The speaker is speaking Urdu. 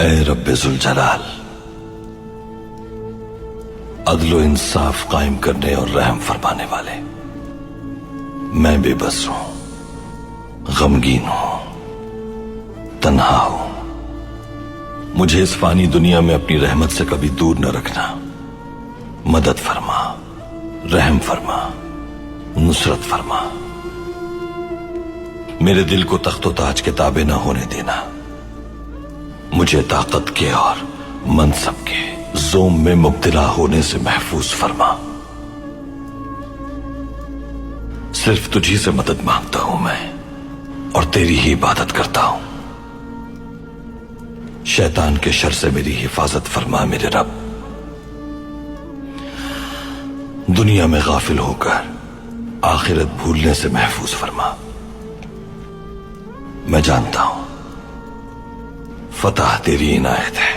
اے رب ذوالجلال، عدل و انصاف قائم کرنے اور رحم فرمانے والے، میں بے بس ہوں، غمگین ہوں، تنہا ہوں۔ مجھے اس فانی دنیا میں اپنی رحمت سے کبھی دور نہ رکھنا۔ مدد فرما، رحم فرما، نصرت فرما۔ میرے دل کو تخت و تاج کے تابع نہ ہونے دینا۔ مجھے طاقت کے اور منصب کے زوم میں مبتلا ہونے سے محفوظ فرما۔ صرف تجھی سے مدد مانگتا ہوں میں، اور تیری ہی عبادت کرتا ہوں۔ شیطان کے شر سے میری حفاظت فرما میرے رب۔ دنیا میں غافل ہو کر آخرت بھولنے سے محفوظ فرما۔ میں جانتا ہوں فتح تیری عنایت ہے۔